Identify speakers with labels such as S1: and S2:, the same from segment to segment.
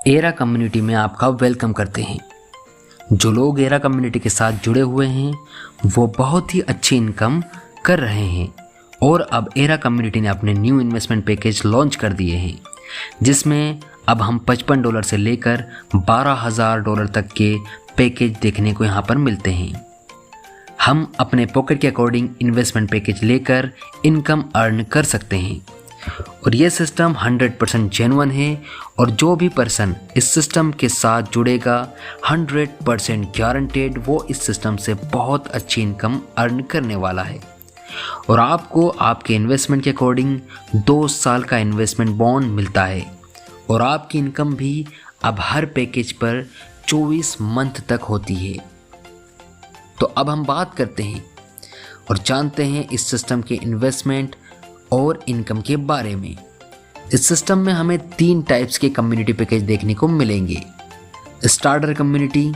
S1: Era community में आपका welcome करते हैं। जो लोग एरा कम्युनिटी के साथ जुड़े हुए हैं वो बहुत ही अच्छी इनकम कर रहे हैं और अब एरा कम्युनिटी ने अपने न्यू इन्वेस्टमेंट पैकेज लॉन्च कर दिए हैं, जिसमें अब हम $55 से लेकर $12,000 तक के पैकेज देखने को यहाँ पर मिलते हैं। हम अपने पॉकेट के अकॉर्डिंग इन्वेस्टमेंट पैकेज लेकर इनकम अर्न कर सकते हैं और ये सिस्टम 100% जेन्युइन है और जो भी पर्सन इस सिस्टम के साथ जुड़ेगा 100% गारंटेड वो इस सिस्टम से बहुत अच्छी इनकम अर्न करने वाला है। और आपको आपके इन्वेस्टमेंट के अकॉर्डिंग 2 साल का इन्वेस्टमेंट बॉन्ड मिलता है और आपकी इनकम भी अब हर पैकेज पर 24 मंथ तक होती है। तो अब हम बात करते हैं और जानते हैं इस सिस्टम के इन्वेस्टमेंट और इनकम के बारे में। इस सिस्टम में हमें 3 टाइप्स के कम्युनिटी पैकेज देखने को मिलेंगे: starter community,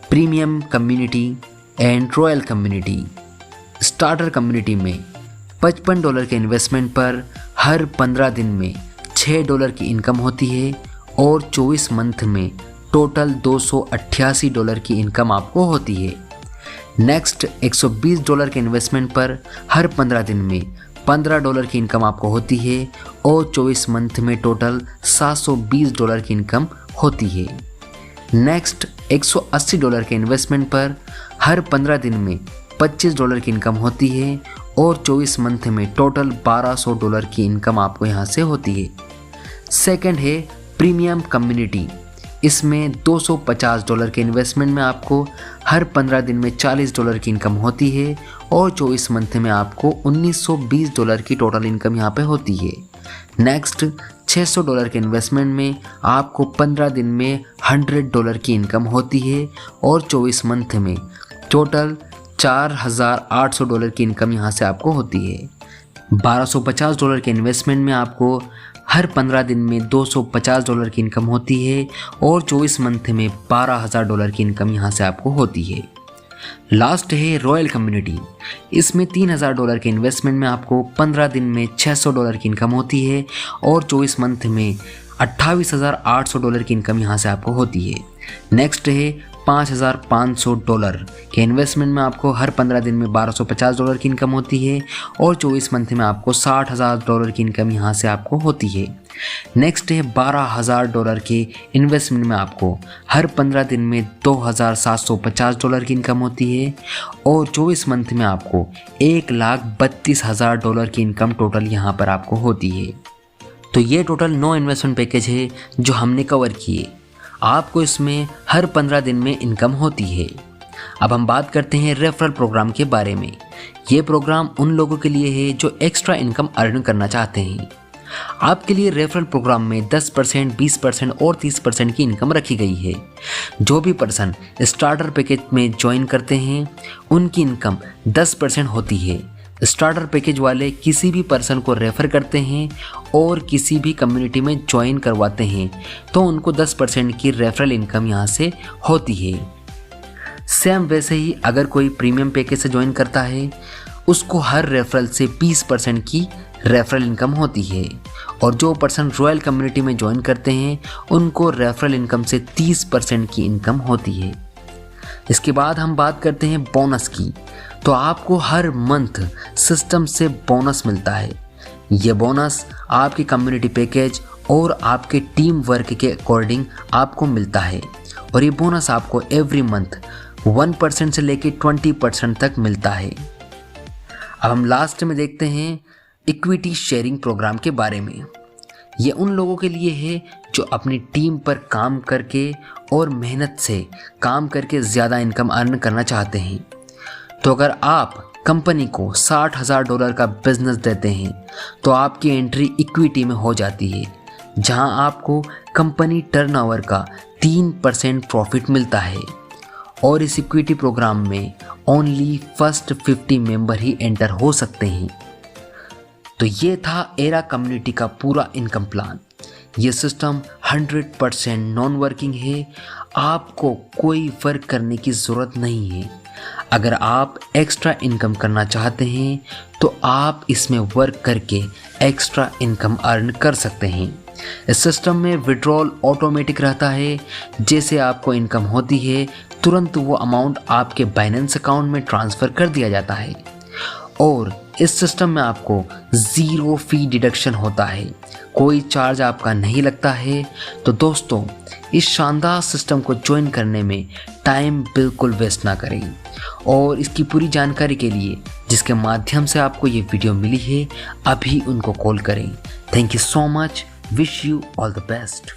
S1: premium community and royal community. Starter community में $55 के इन्वेस्टमेंट पर हर 15 दिन में $6 की इनकम होती है और 24 मंथ में टोटल $288 की इनकम आपको होती है। नेक्स्ट $120 के इन्वेस्टमेंट पर हर 15 दिन में $15 की इनकम आपको होती है और 24 मंथ में टोटल $720 की इनकम होती है। नेक्स्ट $180 के इन्वेस्टमेंट पर हर 15 दिन में $25 की इनकम होती है और 24 मंथ में टोटल $1200 की इनकम आपको यहाँ से होती है। सेकंड है प्रीमियम कम्युनिटी। इसमें $250 के इन्वेस्टमेंट में आपको हर 15 दिन में $40 की इनकम होती है और 24 मंथ में आपको $1920 की टोटल इनकम यहाँ पे होती है। नेक्स्ट $600 के इन्वेस्टमेंट में आपको 15 दिन में $100 की इनकम होती है और 24 मंथ में टोटल $4,800 की इनकम यहाँ से आपको होती है। $1250 के इन्वेस्टमेंट में आपको हर 15 दिन में $250 की इनकम होती है और 24 मंथ में $12,000 की इनकम यहाँ से आपको होती है। लास्ट है रॉयल कम्युनिटी। इसमें $3,000 के इन्वेस्टमेंट में आपको 15 दिन में $600 की इनकम होती है और 24 मंथ में $28,800 की इनकम यहाँ से आपको होती है। नेक्स्ट है $5,500 के इन्वेस्टमेंट में आपको हर 15 दिन में $1,250 की इनकम होती है और 24 मंथ में आपको $60,000 की इनकम यहाँ से आपको होती है। नेक्स्ट है $12,000 के इन्वेस्टमेंट में आपको हर 15 दिन में $2,750 की इनकम होती है और 24 मंथ में आपको $1,32,000 की इनकम टोटल यहाँ पर आपको होती है। तो ये टोटल 9 इन्वेस्टमेंट पैकेज है जो हमने कवर किए। आपको इसमें हर 15 दिन में इनकम होती है। अब हम बात करते हैं रेफरल प्रोग्राम के बारे में। ये प्रोग्राम उन लोगों के लिए है जो एक्स्ट्रा इनकम अर्न करना चाहते हैं। आपके लिए रेफरल प्रोग्राम में 10%, 20% और 30% की इनकम रखी गई है। जो भी पर्सन स्टार्टर पैकेज में ज्वाइन करते हैं उनकी इनकम 10% होती है। स्टार्टर पैकेज वाले किसी भी पर्सन को रेफ़र करते हैं और किसी भी कम्युनिटी में ज्वाइन करवाते हैं तो उनको 10% की रेफरल इनकम यहाँ से होती है। सेम वैसे ही अगर कोई प्रीमियम पैकेज से ज्वाइन करता है उसको हर रेफरल से 20% की रेफरल इनकम होती है और जो पर्सन रॉयल कम्युनिटी में ज्वाइन करते हैं उनको रेफरल इनकम से 30% की इनकम होती है। इसके बाद हम बात करते हैं बोनस की। तो आपको हर मंथ सिस्टम से बोनस मिलता है। ये बोनस आपके कम्युनिटी पैकेज और आपके टीम वर्क के अकॉर्डिंग आपको मिलता है और ये बोनस आपको एवरी मंथ 1% से लेकर 20% तक मिलता है। अब हम लास्ट में देखते हैं इक्विटी शेयरिंग प्रोग्राम के बारे में। ये उन लोगों के लिए है जो अपनी टीम पर काम करके और मेहनत से काम करके ज़्यादा इनकम अर्न करना चाहते हैं। तो अगर आप कंपनी को $60,000 का बिजनेस देते हैं तो आपकी एंट्री इक्विटी में हो जाती है, जहां आपको कंपनी टर्नओवर का 3% प्रॉफिट मिलता है और इस इक्विटी प्रोग्राम में ओनली फर्स्ट 50 मेंबर ही एंटर हो सकते हैं। तो ये था एरा कम्युनिटी का पूरा इनकम प्लान। ये सिस्टम 100% नॉन वर्किंग है। आपको कोई वर्क करने की ज़रूरत नहीं है। अगर आप एक्स्ट्रा इनकम करना चाहते हैं तो आप इसमें वर्क करके एक्स्ट्रा इनकम अर्न कर सकते हैं। इस सिस्टम में विड्रॉल ऑटोमेटिक रहता है। जैसे आपको इनकम होती है तुरंत वो अमाउंट आपके बाइनेंस अकाउंट में ट्रांसफ़र कर दिया जाता है और इस सिस्टम में आपको ज़ीरो फी डिडक्शन होता है, कोई चार्ज आपका नहीं लगता है। तो दोस्तों, इस शानदार सिस्टम को ज्वाइन करने में टाइम बिल्कुल वेस्ट ना करें और इसकी पूरी जानकारी के लिए जिसके माध्यम से आपको ये वीडियो मिली है, अभी उनको कॉल करें। Thank you so much, wish you all the best.